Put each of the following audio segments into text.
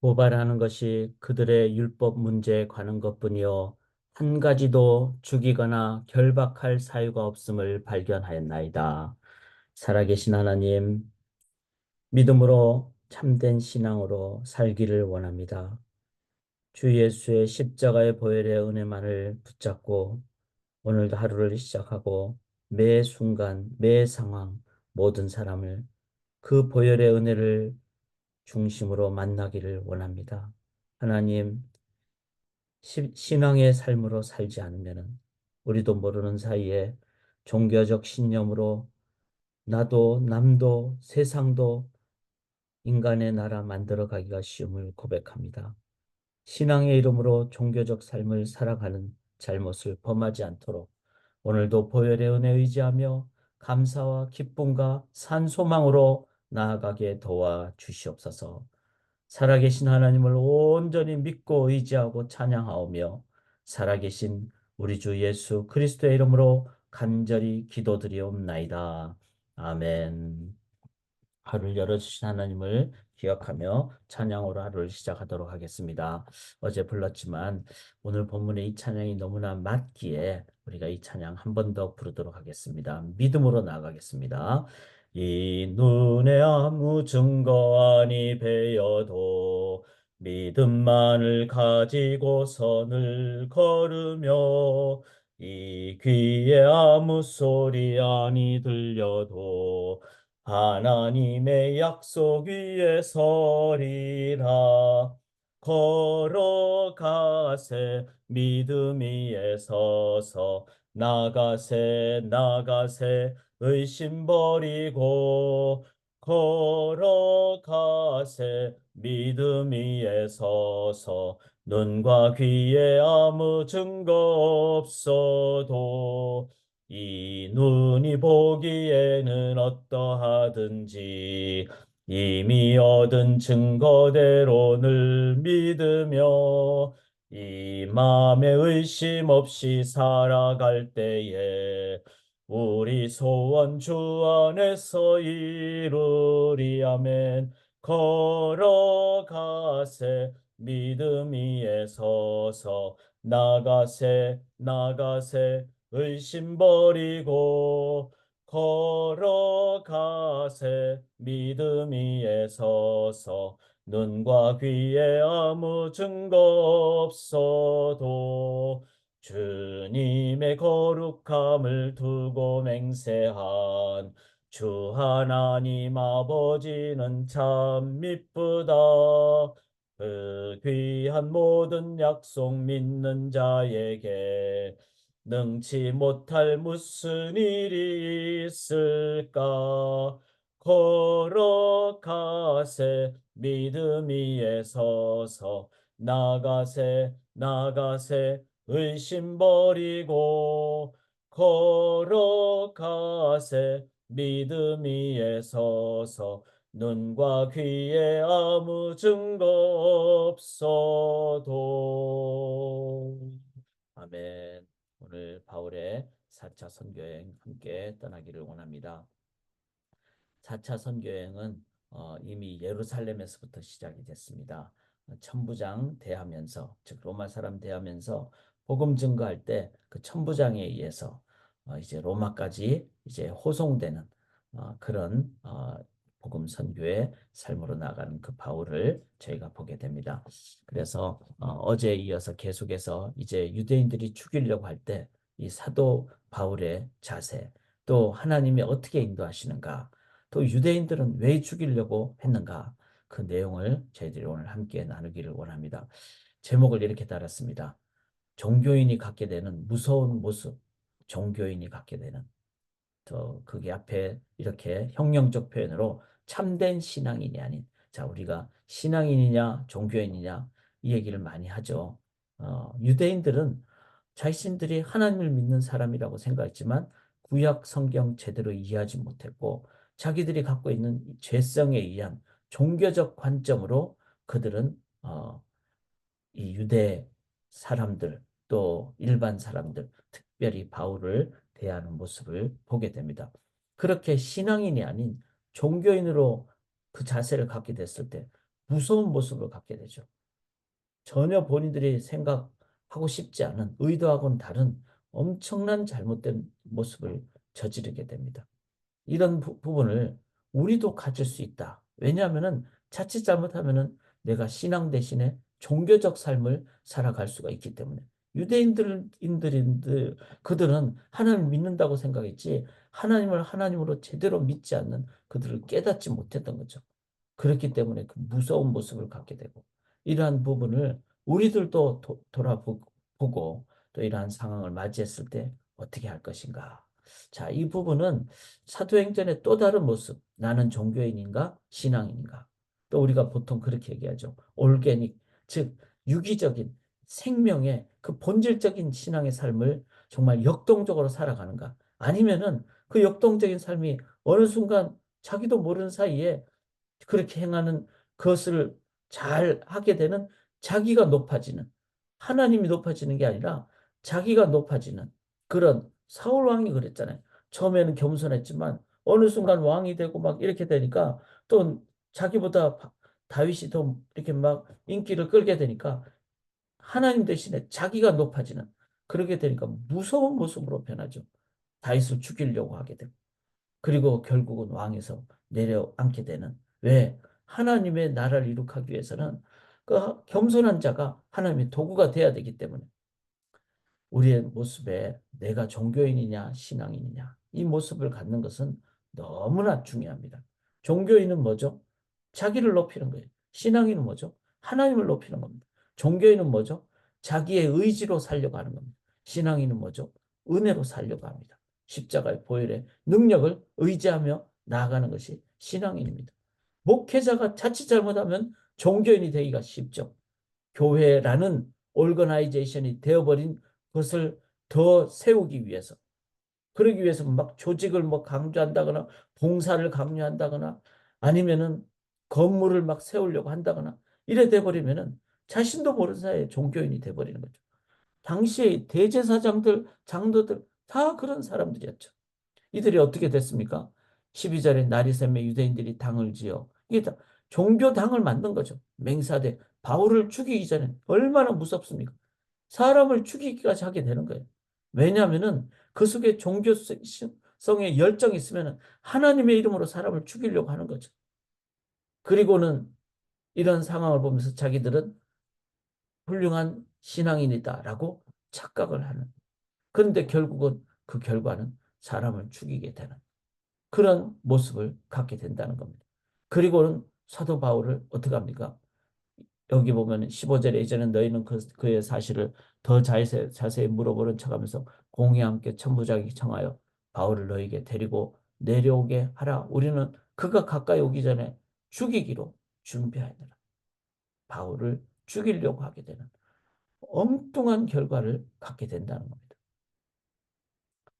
고발하는 것이 그들의 율법 문제에 관한 것뿐이요 한 가지도 죽이거나 결박할 사유가 없음을 발견하였나이다. 살아계신 하나님, 믿음으로 참된 신앙으로 살기를 원합니다. 주 예수의 십자가의 보혈의 은혜만을 붙잡고 오늘도 하루를 시작하고 매 순간, 매 상황, 모든 사람을 그 보혈의 은혜를 중심으로 만나기를 원합니다. 하나님, 신앙의 삶으로 살지 않으면 우리도 모르는 사이에 종교적 신념으로 나도 남도 세상도 인간의 나라 만들어 가기가 쉬움을 고백합니다. 신앙의 이름으로 종교적 삶을 살아가는 잘못을 범하지 않도록 오늘도 보혈의 은혜 의지하며 감사와 기쁨과 산소망으로 나아가게 도와 주시옵소서. 살아계신 하나님을 온전히 믿고 의지하고 찬양하오며 살아계신 우리 주 예수 그리스도의 이름으로 간절히 기도드리옵나이다. 아멘. 하루를 열어주신 하나님을 기억하며 찬양으로 하루를 시작하도록 하겠습니다. 어제 불렀지만 오늘 본문의 이 찬양이 너무나 맞기에 우리가 이 찬양 한 번 더 부르도록 하겠습니다. 믿음으로 나아가겠습니다. 이 눈에 아무 증거 아니 베어도 믿음만을 가지고 선을 걸으며 이 귀에 아무 소리 아니 들려도 하나님의 약속 위에 서리라. 걸어가세 믿음 위에 서서 나가세 나가세 의심 버리고 걸어가세 믿음 위에 서서 눈과 귀에 아무 증거 없어도 이 눈이 보기에는 어떠하든지 이미 얻은 증거대로 늘 믿으며 이 마음에 의심 없이 살아갈 때에 우리 소원 주 안에서 이루리. 아멘. 걸어가세 믿음 위에 서서 나가세 나가세 의심 버리고 걸어가세 믿음 위에 서서 눈과 귀에 아무 증거 없어도 주님의 거룩함을 두고 맹세한 주 하나님 아버지는 참 미쁘다. 그 귀한 모든 약속 믿는 자에게 능치 못할 무슨 일이 있을까. 걸어가세 믿음 위에 서서 나가세 나가세 의심 버리고 걸어가세 믿음 위에 서서 눈과 귀에 아무 증거 없어도. 아멘. 오늘 바울의 4차 선교여행 함께 떠나기를 원합니다. 4차 선교여행은 이미 예루살렘에서부터 시작이 됐습니다. 천부장 대하면서, 즉 로마 사람 대하면서 복음 증거할 때 그 천부장에 의해서 이제 로마까지 이제 호송되는 그런 복음 선교의 삶으로 나가는 그 바울을 저희가 보게 됩니다. 그래서 어제에 이어서 계속해서 이제 유대인들이 죽이려고 할 때 이 사도 바울의 자세, 또 하나님이 어떻게 인도하시는가, 또 유대인들은 왜 죽이려고 했는가, 그 내용을 저희들이 오늘 함께 나누기를 원합니다. 제목을 이렇게 달았습니다. 종교인이 갖게 되는 무서운 모습, 종교인이 갖게 되는. 또 그게 앞에 이렇게 형용적 표현으로 참된 신앙인이 아닌, 자, 우리가 신앙인이냐 종교인이냐 이 얘기를 많이 하죠. 유대인들은 자신들이 하나님을 믿는 사람이라고 생각했지만 구약 성경 제대로 이해하지 못했고 자기들이 갖고 있는 죄성에 의한 종교적 관점으로 그들은 이 유대 사람들 또 일반 사람들 특별히 바울을 대하는 모습을 보게 됩니다. 그렇게 신앙인이 아닌 종교인으로 그 자세를 갖게 됐을 때 무서운 모습을 갖게 되죠. 전혀 본인들이 생각하고 싶지 않은 의도하고는 다른 엄청난 잘못된 모습을 저지르게 됩니다. 이런 부분을 우리도 가질 수 있다. 왜냐하면은 자칫 잘못하면은 내가 신앙 대신에 종교적 삶을 살아갈 수가 있기 때문에 유대인들 그들은 하나님을 믿는다고 생각했지 하나님을 하나님으로 제대로 믿지 않는 그들을 깨닫지 못했던 거죠. 그렇기 때문에 그 무서운 모습을 갖게 되고 이러한 부분을 우리들도 돌아보고 또 이러한 상황을 맞이했을 때 어떻게 할 것인가. 자, 이 부분은 사도행전의 또 다른 모습. 나는 종교인인가 신앙인인가. 또 우리가 보통 그렇게 얘기하죠. 올게닉, 즉 유기적인 생명의 그 본질적인 신앙의 삶을 정말 역동적으로 살아가는가. 아니면은 그 역동적인 삶이 어느 순간 자기도 모르는 사이에 그렇게 행하는 것을 잘 하게 되는 자기가 높아지는 하나님이 높아지는 게 아니라 자기가 높아지는 그런 사울 왕이 그랬잖아요. 처음에는 겸손했지만 어느 순간 왕이 되고 막 이렇게 되니까 또 자기보다 다윗이 더 이렇게 막 인기를 끌게 되니까 하나님 대신에 자기가 높아지는 그렇게 되니까 무서운 모습으로 변하죠. 다윗을 죽이려고 하게 되고 그리고 결국은 왕에서 내려앉게 되는 왜 하나님의 나라를 이룩하기 위해서는 그 겸손한 자가 하나님의 도구가 돼야 되기 때문에 우리의 모습에 내가 종교인이냐 신앙인이냐 이 모습을 갖는 것은 너무나 중요합니다. 종교인은 뭐죠? 자기를 높이는 거예요. 신앙인은 뭐죠? 하나님을 높이는 겁니다. 종교인은 뭐죠? 자기의 의지로 살려고 하는 겁니다. 신앙인은 뭐죠? 은혜로 살려고 합니다. 십자가의 보혈의 능력을 의지하며 나아가는 것이 신앙인입니다. 목회자가 자칫 잘못하면 종교인이 되기가 쉽죠. 교회라는 오르거나이제이션이 되어버린 것을 더 세우기 위해서 그러기 위해서 막 조직을 뭐 강조한다거나 봉사를 강요한다거나 아니면은 건물을 막 세우려고 한다거나 이래 돼버리면은 자신도 모르는 사이에 종교인이 돼버리는 거죠. 당시에 대제사장들, 장로들 다 그런 사람들이었죠. 이들이 어떻게 됐습니까? 12절에 나리샘에 유대인들이 당을 지어 이게 다 종교당을 만든 거죠. 맹사대 바울을 죽이기 전에 얼마나 무섭습니까? 사람을 죽이기까지 하게 되는 거예요. 왜냐하면은 그 속에 종교성의 열정이 있으면 하나님의 이름으로 사람을 죽이려고 하는 거죠. 그리고는 이런 상황을 보면서 자기들은 훌륭한 신앙인이다라고 착각을 하는. 그런데 결국은 그 결과는 사람을 죽이게 되는 그런 모습을 갖게 된다는 겁니다. 그리고는 사도 바울을 어떻게 합니까? 여기 보면 15절에 이제는 너희는 그의 사실을 더 자세히 물어보는 척하면서 공의와 함께 천부장에게 청하여 바울을 너희에게 데리고 내려오게 하라. 우리는 그가 가까이 오기 전에 죽이기로 준비하느라. 바울을 죽이려고 하게 되는 엉뚱한 결과를 갖게 된다는 겁니다.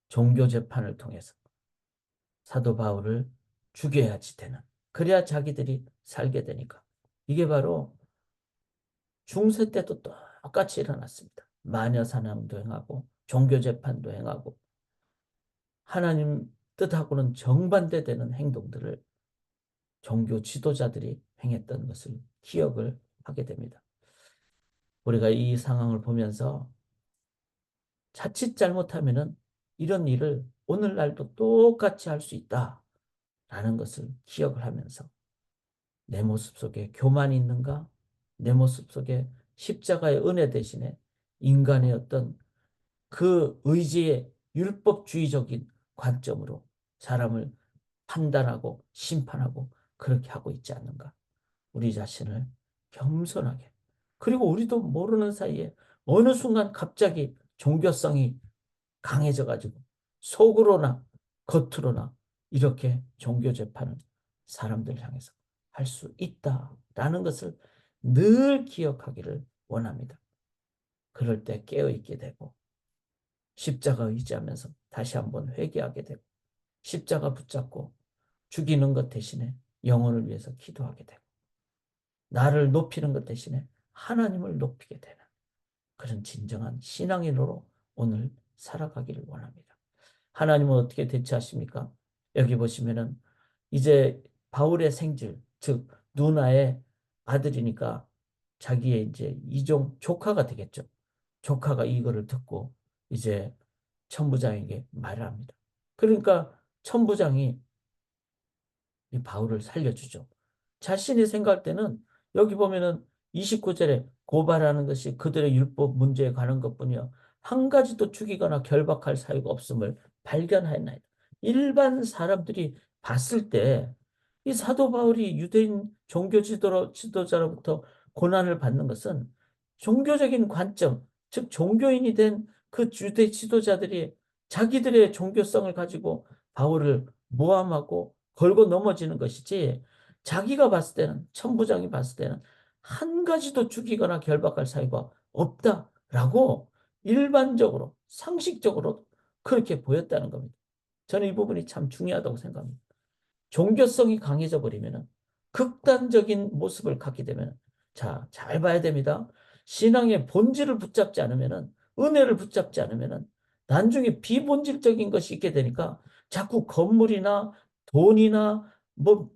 종교 재판을 통해서 사도 바울을 죽여야지 되는. 그래야 자기들이 살게 되니까. 이게 바로 중세 때도 똑같이 일어났습니다. 마녀 사냥도 행하고 종교 재판도 행하고 하나님 뜻하고는 정반대되는 행동들을 종교 지도자들이 행했던 것을 기억을 하게 됩니다. 우리가 이 상황을 보면서 자칫 잘못하면은 이런 일을 오늘날도 똑같이 할 수 있다라는 것을 기억을 하면서 내 모습 속에 교만이 있는가? 내 모습 속에 십자가의 은혜 대신에 인간의 어떤 그 의지의 율법주의적인 관점으로 사람을 판단하고 심판하고 그렇게 하고 있지 않는가? 우리 자신을 겸손하게 그리고 우리도 모르는 사이에 어느 순간 갑자기 종교성이 강해져 가지고 속으로나 겉으로나 이렇게 종교 재판을 사람들 향해서 할 수 있다라는 것을 늘 기억하기를 원합니다. 그럴 때 깨어 있게 되고 십자가 의지하면서 다시 한번 회개하게 되고 십자가 붙잡고 죽이는 것 대신에 영혼을 위해서 기도하게 되고 나를 높이는 것 대신에 하나님을 높이게 되는 그런 진정한 신앙인으로 오늘 살아가기를 원합니다. 하나님은 어떻게 대처하십니까? 여기 보시면은 이제 바울의 생질, 즉 누나의 아들이니까 자기의 이제 이종 조카가 되겠죠. 조카가 이거를 듣고 이제 천부장에게 말을 합니다. 그러니까 천부장이 이 바울을 살려주죠. 자신이 생각할 때는 여기 보면은 29절에 고발하는 것이 그들의 율법 문제에 관한 것뿐이요 한 가지도 죽이거나 결박할 사유가 없음을 발견하였나이다. 일반 사람들이 봤을 때 이 사도 바울이 유대인 종교 지도자로부터 고난을 받는 것은 종교적인 관점, 즉 종교인이 된 그 유대 지도자들이 자기들의 종교성을 가지고 바울을 모함하고 걸고 넘어지는 것이지 자기가 봤을 때는 천부장이 봤을 때는 한 가지도 죽이거나 결박할 사유가 없다라고 일반적으로 상식적으로 그렇게 보였다는 겁니다. 저는 이 부분이 참 중요하다고 생각합니다. 종교성이 강해져 버리면 극단적인 모습을 갖게 되면 자, 잘 봐야 됩니다. 신앙의 본질을 붙잡지 않으면 은혜를 붙잡지 않으면 나중에 비본질적인 것이 있게 되니까 자꾸 건물이나 돈이나 뭐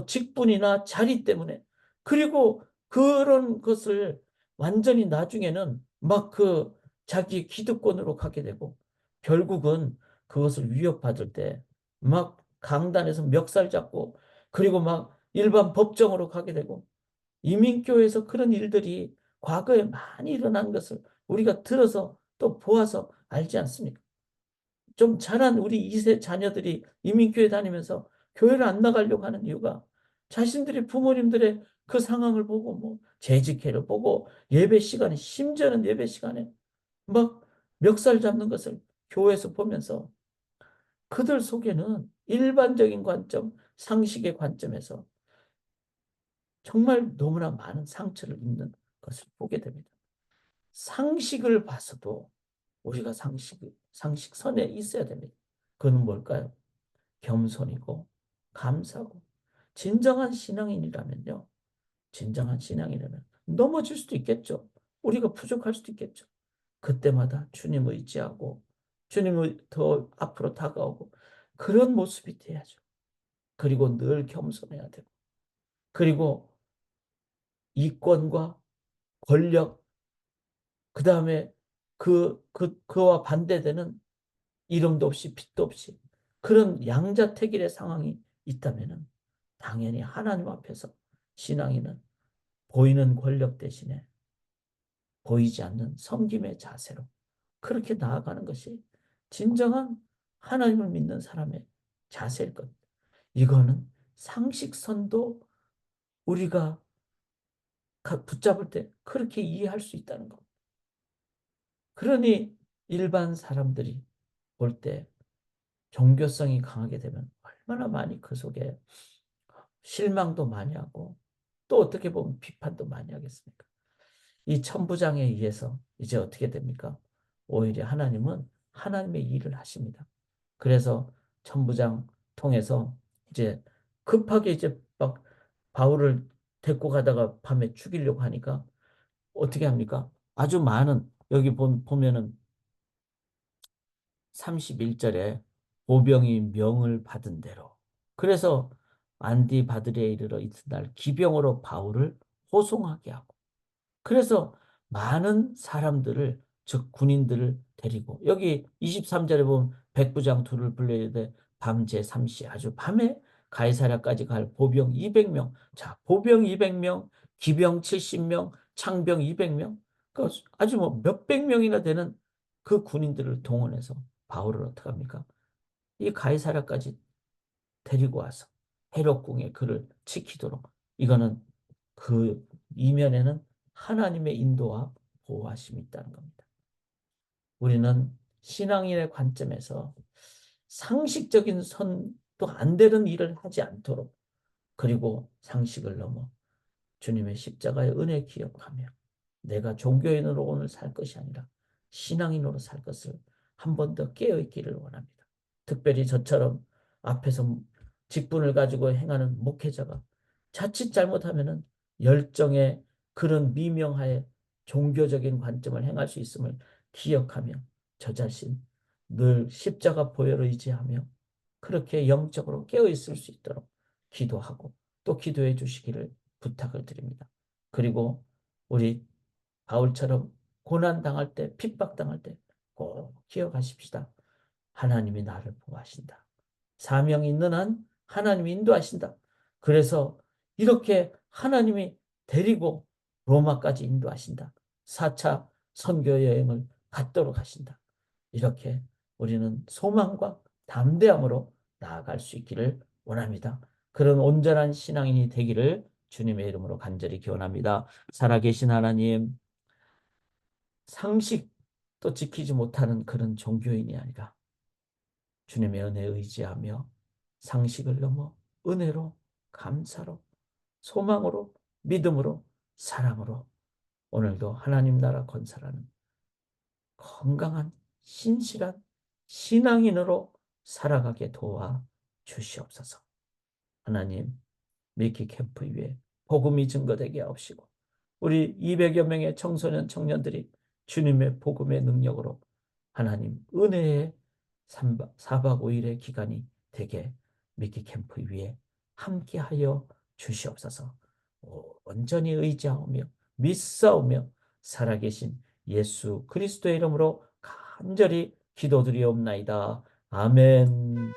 직분이나 자리 때문에 그리고 그런 것을 완전히 나중에는 막 그 자기 기득권으로 갖게 되고 결국은 그것을 위협받을 때 막 강단에서 멱살 잡고 그리고 막 일반 법정으로 가게 되고 이민교회에서 그런 일들이 과거에 많이 일어난 것을 우리가 들어서 또 보아서 알지 않습니까? 좀 자란 우리 2세 자녀들이 이민교회 다니면서 교회를 안 나가려고 하는 이유가 자신들이 부모님들의 그 상황을 보고 뭐 재직회를 보고 예배 시간에 심지어는 예배 시간에 막 멱살 잡는 것을 교회에서 보면서 그들 속에는 일반적인 관점, 상식의 관점에서 정말 너무나 많은 상처를 입는 것을 보게 됩니다. 상식을 봐서도 우리가 상식선에 있어야 됩니다. 그건 뭘까요? 겸손이고 감사하고 진정한 신앙인이라면요. 진정한 신앙이라면 넘어질 수도 있겠죠. 우리가 부족할 수도 있겠죠. 그때마다 주님을 의지하고 주님을 더 앞으로 다가오고 그런 모습이 돼야죠. 그리고 늘 겸손해야 되고 그리고 이권과 권력 그다음에 그와 반대되는 이름도 없이 빛도 없이 그런 양자택일의 상황이 있다면은 당연히 하나님 앞에서 신앙인은 보이는 권력 대신에 보이지 않는 섬김의 자세로 그렇게 나아가는 것이 진정한 하나님을 믿는 사람의 자세일 겁니다. 이거는 상식선도 우리가 붙잡을 때 그렇게 이해할 수 있다는 겁니다. 그러니 일반 사람들이 볼 때 종교성이 강하게 되면 얼마나 많이 그 속에 실망도 많이 하고 또 어떻게 보면 비판도 많이 하겠습니까? 이 천부장에 의해서 이제 어떻게 됩니까? 오히려 하나님은 하나님의 일을 하십니다. 그래서 천부장 통해서 이제 급하게 이제 막 바울을 데리고 가다가 밤에 죽이려고 하니까 어떻게 합니까? 아주 많은 여기 보면은 31절에 보병이 명을 받은 대로 그래서 안디바드레에 이르러 이튿날 기병으로 바울을 호송하게 하고 그래서 많은 사람들을 즉 군인들을 데리고 여기 23절에 보면 백부장 둘을 불러야 돼 밤제 3시 아주 밤에 가이사랴까지 갈 보병 200명 자 보병 200명 기병 70명 창병 200명 그 아주 뭐 몇백 명이나 되는 그 군인들을 동원해서 바울을 어떻게 합니까? 이 가이사랴까지 데리고 와서 헤롯궁에 그를 지키도록 이거는 그 이면에는 하나님의 인도와 보호하심이 있다는 겁니다. 우리는 신앙인의 관점에서 상식적인 선도 안 되는 일을 하지 않도록 그리고 상식을 넘어 주님의 십자가의 은혜 기억하며 내가 종교인으로 오늘 살 것이 아니라 신앙인으로 살 것을 한 번 더 깨어있기를 원합니다. 특별히 저처럼 앞에서 직분을 가지고 행하는 목회자가 자칫 잘못하면 열정의 그런 미명하에 종교적인 관점을 행할 수 있음을 기억하며 저 자신 늘 십자가 보혈을 의지하며 그렇게 영적으로 깨어있을 수 있도록 기도하고 또 기도해 주시기를 부탁을 드립니다. 그리고 우리 바울처럼 고난당할 때, 핍박당할 때 꼭 기억하십시다. 하나님이 나를 보호하신다. 사명이 있는 한 하나님이 인도하신다. 그래서 이렇게 하나님이 데리고 로마까지 인도하신다. 4차 선교 여행을 갖도록 하신다. 이렇게 우리는 소망과 담대함으로 나아갈 수 있기를 원합니다. 그런 온전한 신앙인이 되기를 주님의 이름으로 간절히 기원합니다. 살아계신 하나님, 상식도 지키지 못하는 그런 종교인이 아니라 주님의 은혜에 의지하며 상식을 넘어 은혜로, 감사로, 소망으로, 믿음으로, 사랑으로 오늘도 하나님 나라 건설하는 건강한 신실한 신앙인으로 살아가게 도와 주시옵소서. 하나님, 밀키 캠프 위에 복음이 증거되게 하옵시고 우리 200여 명의 청소년 청년들이 주님의 복음의 능력으로 하나님 은혜의 4박 5일의 기간이 되게 미키 캠프 위에 함께하여 주시옵소서. 온전히 의지하며 믿사오며 살아계신 예수 그리스도의 이름으로 간절히 기도드리옵나이다. 아멘.